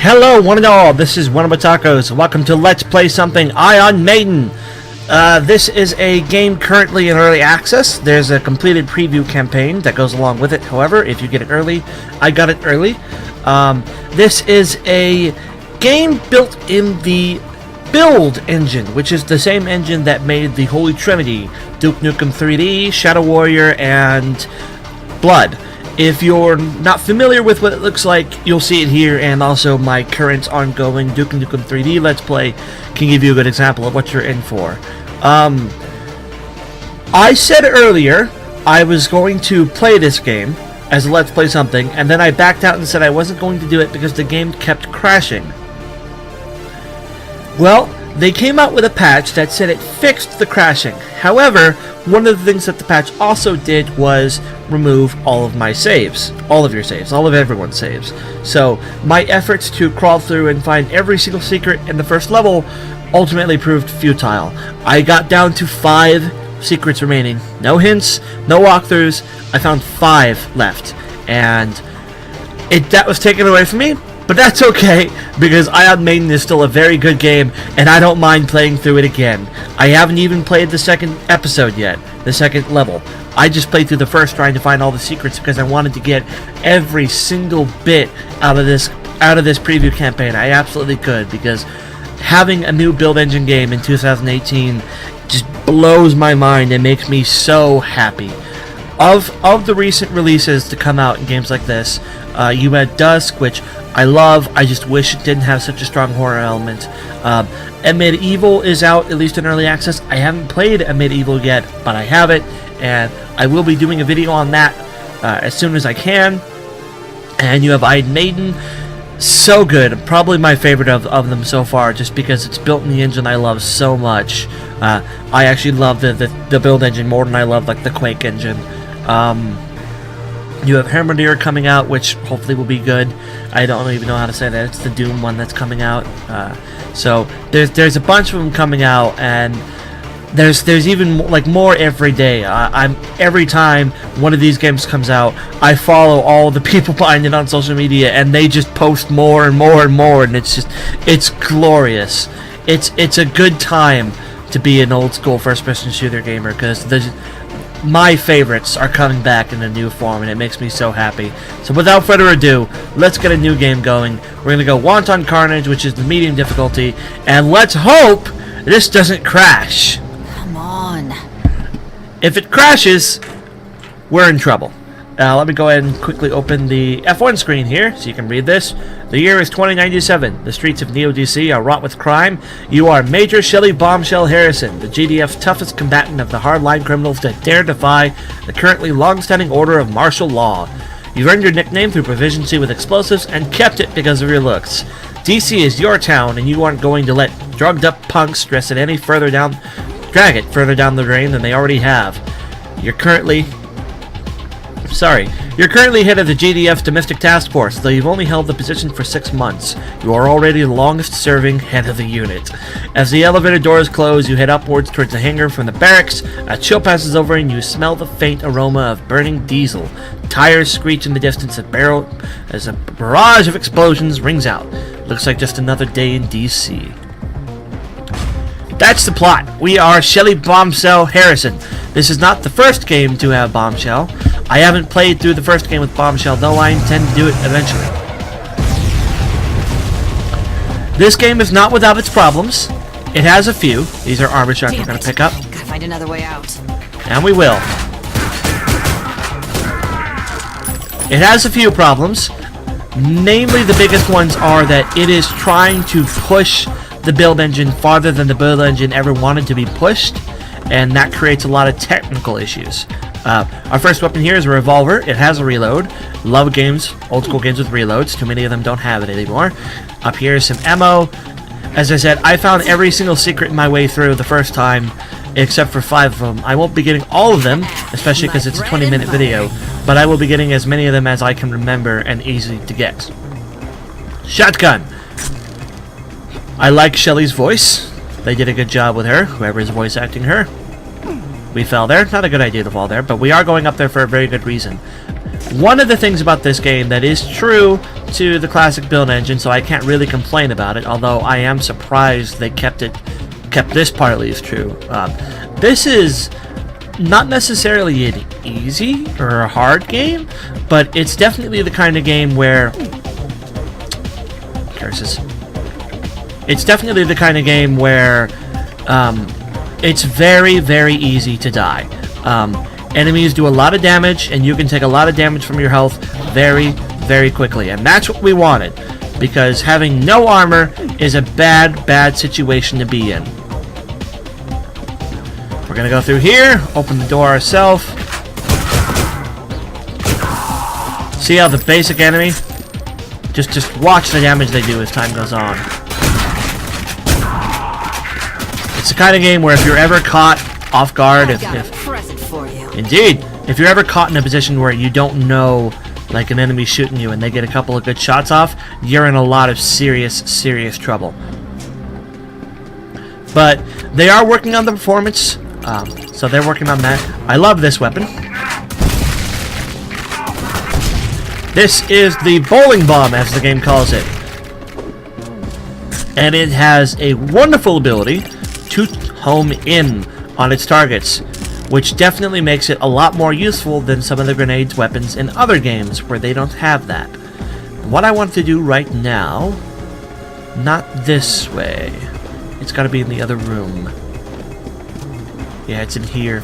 Hello, one and all. This is WellArmedWithTacos. Welcome to Let's Play Something on Maiden. This is a game currently in early access. There's a completed preview campaign that goes along with it. However, if you get it early, I got it early. This is a game built in the Build engine, which is the same engine that made the Holy Trinity, Duke Nukem 3D, Shadow Warrior, and Blood. If you're not familiar with what it looks like, you'll see it here, and also my current ongoing Duke Nukem 3D Let's Play can give you a good example of what you're in for. I said earlier I was going to play this game as a Let's Play something, and then I backed out and said I wasn't going to do it because the game kept crashing. Well, they came out with a patch that said it fixed the crashing. However, one of the things that the patch also did was remove all of my saves. All of your saves. All of everyone's saves. So, my efforts to crawl through and find every single secret in the first level ultimately proved futile. I got down to 5 secrets remaining. No hints, no walkthroughs. I found 5 left. And that was taken away from me. But that's okay, because Maiden is still a very good game, and I don't mind playing through it again. I haven't even played the second episode yet, the second level. I just played through the first trying to find all the secrets because I wanted to get every single bit out of this preview campaign. I absolutely could, because having a new build engine game in 2018 just blows my mind and makes me so happy. Of the recent releases to come out in games like this, you had Dusk, which I love. I just wish it didn't have such a strong horror element. Medieval is out, at least in early access. I haven't played Medieval yet, but I have it, and I will be doing a video on that as soon as I can. And you have Maiden. So good. Probably my favorite of them so far, just because it's built in the engine I love so much. I actually love the build engine more than I love like the Quake engine. You have Hermidir coming out, which hopefully will be good. I don't even know how to say that. It's the Doom one that's coming out. So there's a bunch of them coming out, and there's even like more every day. Every time one of these games comes out, I follow all the people behind it on social media, and they just post more and more and more, and it's glorious. It's a good time to be an old school first person shooter gamer, because my favorites are coming back in a new form, and it makes me so happy. So without further ado, let's get a new game going. We're going to go Wanton Carnage, which is the medium difficulty, and let's hope this doesn't crash. Come on. If it crashes, we're in trouble. Let me go ahead and quickly open the F1 screen here so you can read this. The year is 2097. The streets of Neo-DC are wrought with crime. You are Major Shelley Bombshell Harrison, the GDF's toughest combatant of the hardline criminals that dare defy the currently long-standing order of martial law. You've earned your nickname through proficiency with explosives and kept it because of your looks. DC is your town, and you aren't going to let drugged-up punks drag it further down the drain than they already have. You're currently head of the GDF's Domestic Task Force, though you've only held the position for 6 months. You are already the longest-serving head of the unit. As the elevator doors close, you head upwards towards the hangar from the barracks. A chill passes over and you smell the faint aroma of burning diesel. Tires screech in the distance as a barrage of explosions rings out. Looks like just another day in DC. That's the plot. We are Shelley Bombshell Harrison. This is not the first game to have Bombshell. I haven't played through the first game with Bombshell, though I intend to do it eventually. This game is not without its problems. It has a few. These are armor shots we're going to pick up. Gotta find another way out. And we will. It has a few problems. Namely, the biggest ones are that it is trying to push the build engine farther than the build engine ever wanted to be pushed, and that creates a lot of technical issues. Our first weapon here is a revolver. It has a reload. Love games, old school games with reloads. Too many of them don't have it anymore. Up here is some ammo. As I said, I found every single secret in my way through the first time, except for 5 of them. I won't be getting all of them, especially because it's a 20-minute video, but I will be getting as many of them as I can remember and easy to get. Shotgun. I like Shelley's voice. They did a good job with her, whoever is voice acting her. We fell there. Not a good idea to fall there, but we are going up there for a very good reason. One of the things about this game that is true to the classic build engine, so I can't really complain about it, although I am surprised they kept this part at least true. This is not necessarily an easy or a hard game, but it's definitely the kind of game where... Curses. It's definitely the kind of game where it's very, very easy to die. Enemies do a lot of damage, and you can take a lot of damage from your health very, very quickly. And that's what we wanted, because having no armor is a bad, bad situation to be in. We're gonna go through here, open the door ourselves. See how the basic enemy? Just watch the damage they do as time goes on. It's the kind of game where if you're ever caught off guard, Indeed, if you're ever caught in a position where you don't know, like an enemy shooting you and they get a couple of good shots off, you're in a lot of serious, serious trouble. But they are working on the performance, so they're working on that. I love this weapon. This is the bowling bomb, as the game calls it. And it has a wonderful ability to home in on its targets, which definitely makes it a lot more useful than some of the grenades weapons in other games where they don't have that. What I want to do right now, not this way. It's got to be in the other room. Yeah, it's in here.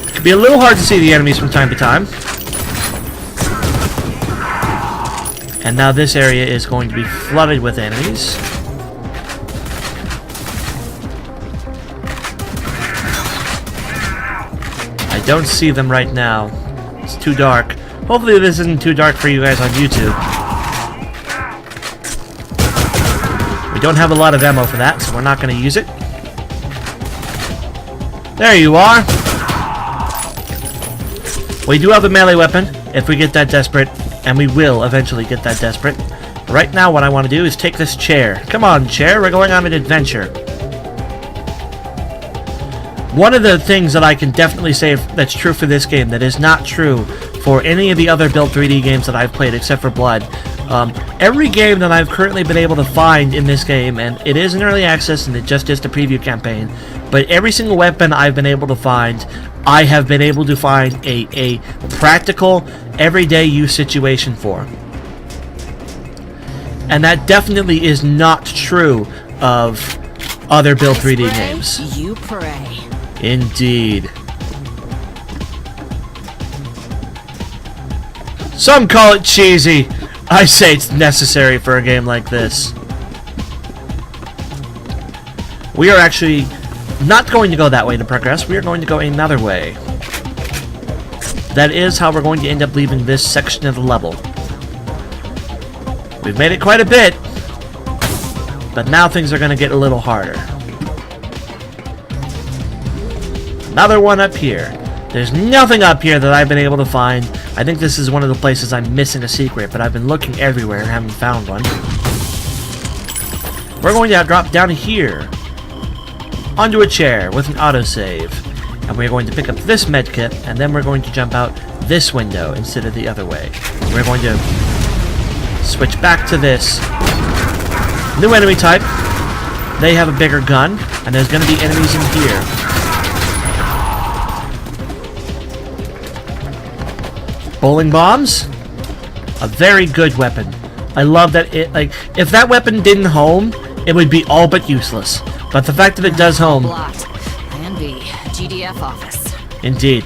It can be a little hard to see the enemies from time to time. And now this area is going to be flooded with enemies. I don't see them right now. It's too dark. Hopefully this isn't too dark for you guys on YouTube. We don't have a lot of ammo for that, so we're not going to use it. There you are. We do have a melee weapon if we get that desperate, and we will eventually get that desperate. Right now what I want to do is take this chair. Come on, chair, we're going on an adventure. One of the things that I can definitely say that's true for this game that is not true for any of the other built 3D games that I've played except for Blood. Every game that I've currently been able to find in this game, and it is in early access and it just is the preview campaign, but every single weapon I've been able to find, I have been able to find a practical, everyday use situation for. And that definitely is not true of other built 3D games. You pray. Indeed. Some call it cheesy. I say it's necessary for a game like this. We are actually not going to go that way to progress. We are going to go another way. That is how we're going to end up leaving this section of the level. We've made it quite a bit, but now things are going to get a little harder. Another one up here. There's nothing up here that I've been able to find. I think this is one of the places I'm missing a secret, but I've been looking everywhere and haven't found one. We're going to drop down here onto a chair with an autosave. And we're going to pick up this medkit, and then we're going to jump out this window instead of the other way. We're going to switch back to this. New enemy type. They have a bigger gun, and there's going to be enemies in here. Bowling bombs, a very good weapon. I love that it, like, if that weapon didn't home, it would be all but useless. But the fact that it does home... Plan B, GDF office. Indeed.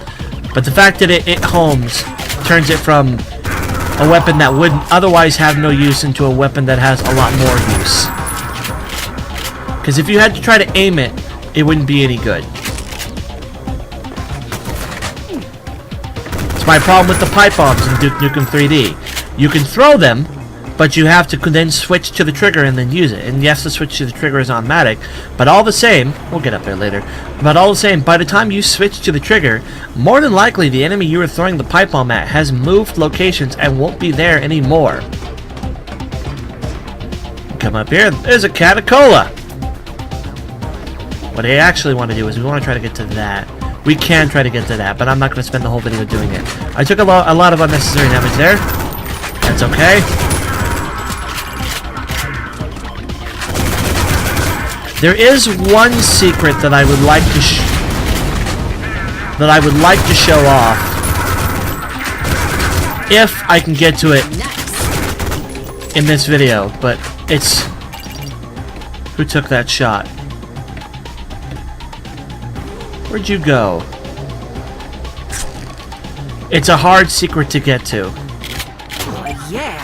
But the fact that it homes turns it from a weapon that wouldn't otherwise have no use into a weapon that has a lot more use. Because if you had to try to aim it, it wouldn't be any good. It's my problem with the pipe bombs in Duke Nukem 3D. You can throw them, but you have to then switch to the trigger and then use it. And yes, the switch to the trigger is automatic, but all the same, we'll get up there later, but all the same, by the time you switch to the trigger, more than likely the enemy you were throwing the pipe bomb at has moved locations and won't be there anymore. Come up here, there's a Catacola! What I actually want to do is we want to try to get to that. we can try to get to that, but I'm not going to spend the whole video doing it. I took a lot of unnecessary damage there. That's okay. There is one secret that I would like to show off, if I can get to it in this video. But it's who took that shot? Where'd you go? It's a hard secret to get to. Oh, yeah.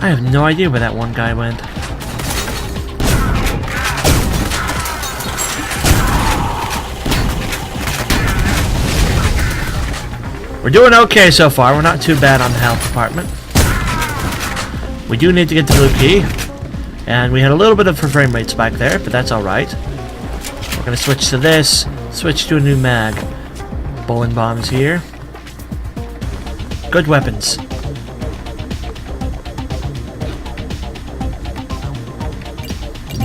I have no idea where that one guy went. We're doing okay so far. We're not too bad on the health department. We do need to get the blue key. And we had a little bit of a frame rate spike there, but that's alright. We're going to switch to this. Switch to a new mag. Bowling bombs here. Good weapons.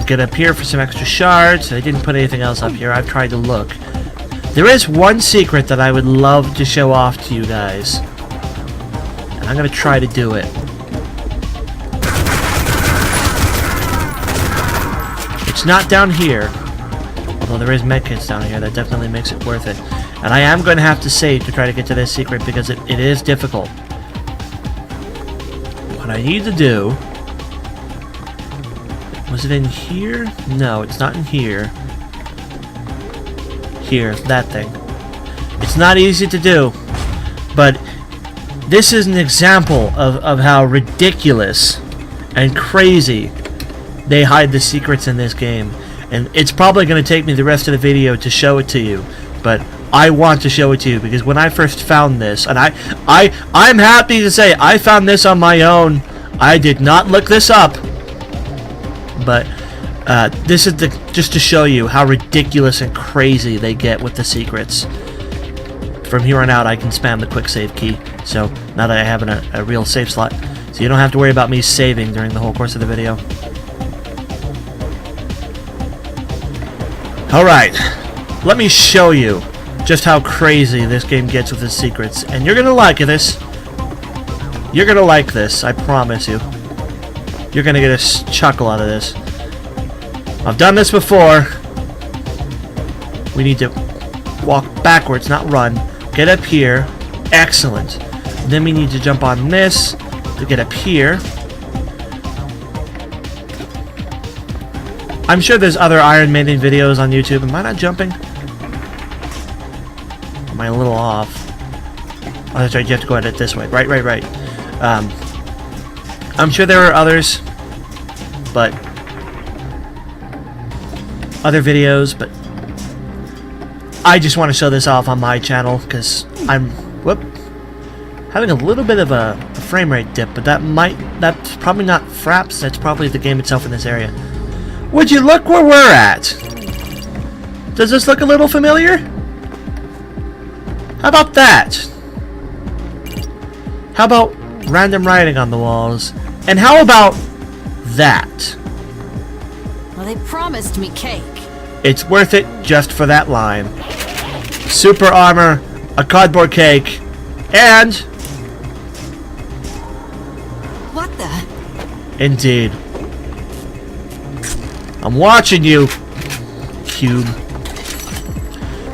Get up here for some extra shards. I didn't put anything else up here. I've tried to look. There is one secret that I would love to show off to you guys. And I'm going to try to do it. It's not down here. Although there is medkits down here. That definitely makes it worth it. And I am going to have to save to try to get to this secret because it is difficult. What I need to do... Was it in here? No, it's not in here. Here, that thing. It's not easy to do, but this is an example of how ridiculous and crazy they hide the secrets in this game. And it's probably going to take me the rest of the video to show it to you, but I want to show it to you because when I first found this, and I'm happy to say I found this on my own. I did not look this up. But this is just to show you how ridiculous and crazy they get with the secrets. From here on out, I can spam the quick save key. So now that I have a real save slot, so you don't have to worry about me saving during the whole course of the video. All right, let me show you just how crazy this game gets with its secrets, and you're gonna like this. You're gonna like this, I promise you. You're gonna get a chuckle out of this. I've done this before. We need to walk backwards, not run. Get up here. Excellent. Then we need to jump on this to get up here. I'm sure there's other Iron Maiden videos on YouTube. Am I not jumping? Am I a little off? Oh, that's right. You have to go at it this way. Right. I'm sure there are others, but other videos, but I just want to show this off on my channel because I'm having a little bit of a frame rate dip, but that's probably not fraps, that's probably the game itself in this area. Would you look where we're at? Does this look a little familiar? How about that? How about random writing on the walls? And how about that? Well, they promised me cake. It's worth it just for that line. Super armor, a cardboard cake, and... What the? Indeed. I'm watching you, cube.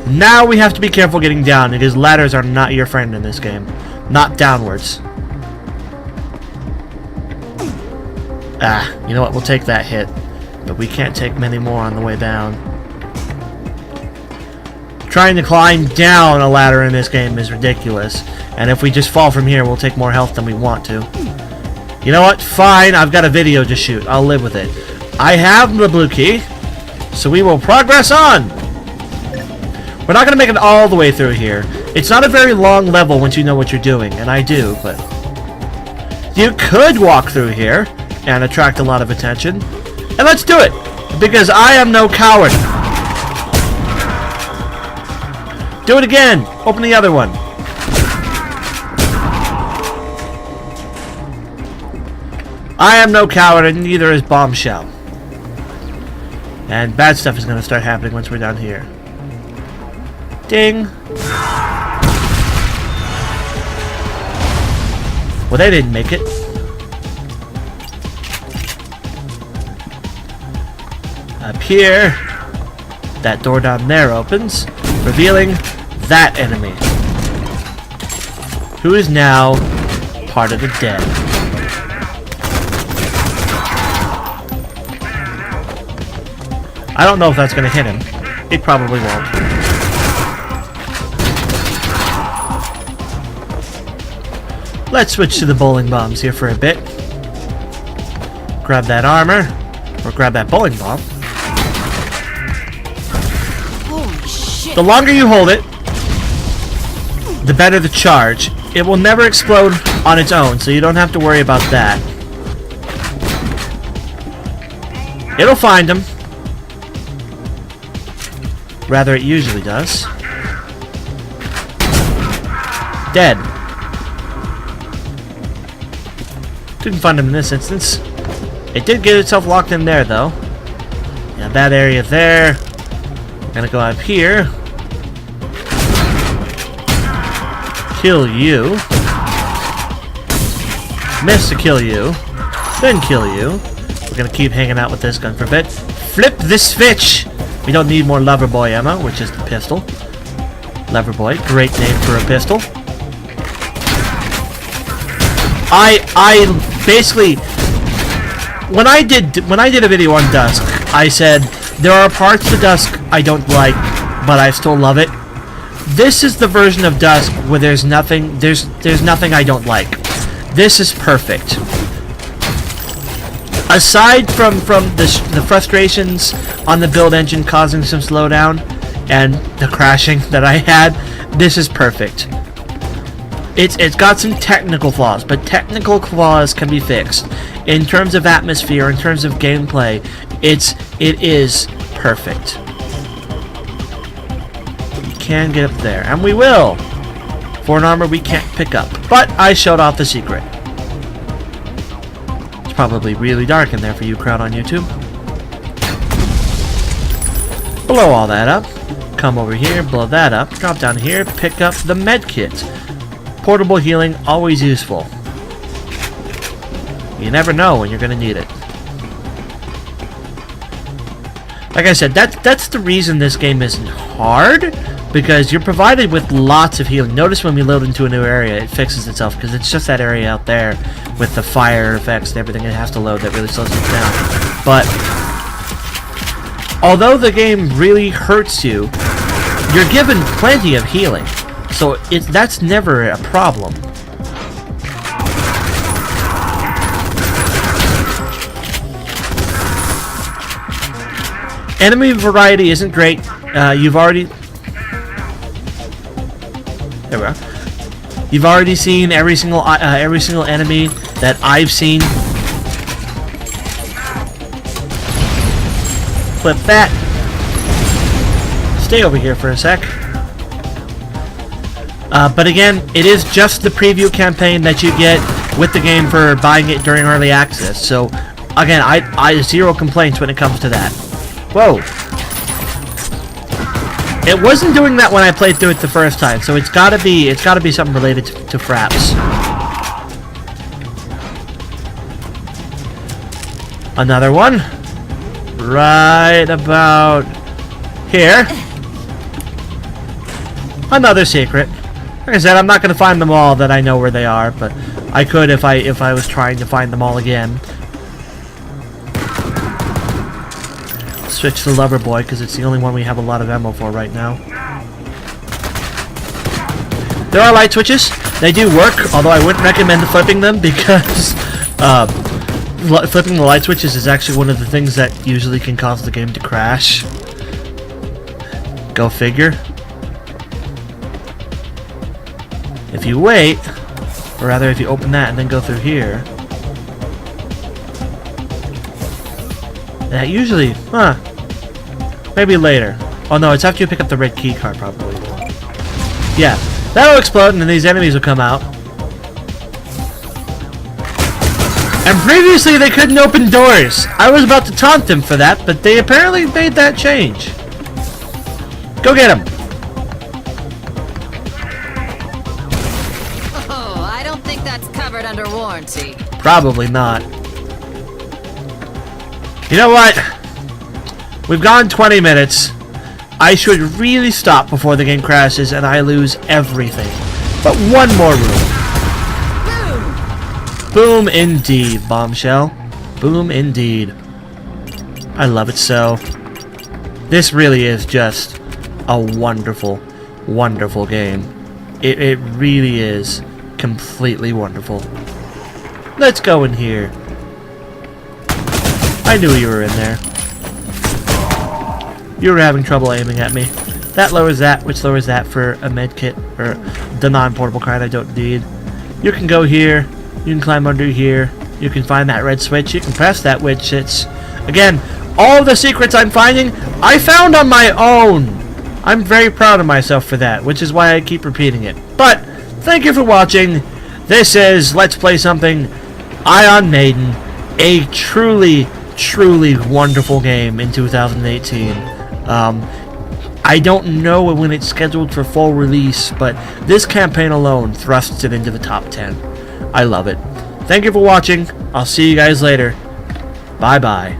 Now we have to be careful getting down because ladders are not your friend in this game. Not downwards. You know what? We'll take that hit. But we can't take many more on the way down. Trying to climb down a ladder in this game is ridiculous. And if we just fall from here, we'll take more health than we want to. You know what? Fine, I've got a video to shoot. I'll live with it. I have the blue key, so we will progress on. We're not going to make it all the way through here. It's not a very long level once you know what you're doing, and I do, but... You could walk through here and attract a lot of attention. And let's do it, because I am no coward. Do it again. Open the other one. I am no coward, and neither is Bombshell. And bad stuff is going to start happening once we're down here. Ding! Well, they didn't make it. Up here, that door down there opens, revealing that enemy, who is now part of the dead. I don't know if that's going to hit him. It probably won't. Let's switch to the bowling bombs here for a bit. Grab that armor, or grab that bowling bomb. Holy shit. The longer you hold it, the better the charge. It will never explode on its own, so you don't have to worry about that. It'll find him. Rather, it usually does. Dead. Didn't find him in this instance. It did get itself locked in there, though. Yeah, that area there. I'm gonna go up here. Kill you. Miss to kill you. Then kill you. We're gonna keep hanging out with this gun for a bit. Flip the switch! We don't need more Loverboy ammo, which is the pistol. Loverboy, great name for a pistol. I basically, when I did a video on Dusk, I said there are parts to Dusk I don't like, but I still love it. This is the version of Dusk where there's nothing I don't like. This is perfect. Aside from the frustrations on the build engine causing some slowdown and the crashing that I had, this is perfect. It's got some technical flaws, but technical flaws can be fixed. In terms of atmosphere, in terms of gameplay, it is perfect. We can get up there, and we will, for an armor we can't pick up. But I showed off the secret. It's probably really dark in there for you crowd on YouTube. Blow all that up. Come over here, blow that up. Drop down here, pick up the med kit. Portable healing, always useful. You never know when you're going to need it. Like I said, that's the reason this game isn't hard, because you're provided with lots of healing. Notice when we load into a new area, it fixes itself, because it's just that area out there with the fire effects and everything it has to load that really slows it down. But although the game really hurts you, you're given plenty of healing. So that's never a problem. Enemy variety isn't great. You've already... There we are. You've already seen every single enemy that I've seen. Flip that. Stay over here for a sec. But again, it is just the preview campaign that you get with the game for buying it during early access. So, again, I zero complaints when it comes to that. Whoa! It wasn't doing that when I played through it the first time, so it's gotta be something related to fraps. Another one, right about here. Another secret. Like I said, I'm not going to find them all that I know where they are, but I could if I was trying to find them all again. Switch to Loverboy because it's the only one we have a lot of ammo for right now. There are light switches. They do work, although I wouldn't recommend flipping them because flipping the light switches is actually one of the things that usually can cause the game to crash. Go figure. If you wait, or rather if you open that and then go through here, that usually, maybe later. Oh no, it's after you pick up the red key card probably. Yeah, that'll explode and then these enemies will come out. And previously they couldn't open doors. I was about to taunt them for that, but they apparently made that change. Go get him. Oh, I don't think that's covered under warranty. Probably not. You know what? We've gone 20 minutes. I should really stop before the game crashes and I lose everything. But one more room. Boom indeed, bombshell. Boom indeed. I love it so. This really is just a wonderful, wonderful game. It really is completely wonderful. Let's go in here. I knew you were in there. You were having trouble aiming at me. That lowers that, which lowers that for a medkit, or the non-portable kind I don't need. You can go here. You can climb under here. You can find that red switch. You can press that which it's... Again, all the secrets I'm finding, I found on my own. I'm very proud of myself for that, which is why I keep repeating it. But, thank you for watching. This is Let's Play Something Ion Maiden, a truly, truly wonderful game in 2018. I don't know when it's scheduled for full release, but this campaign alone thrusts it into the top 10. I love it. Thank you for watching. I'll see you guys later. Bye-bye.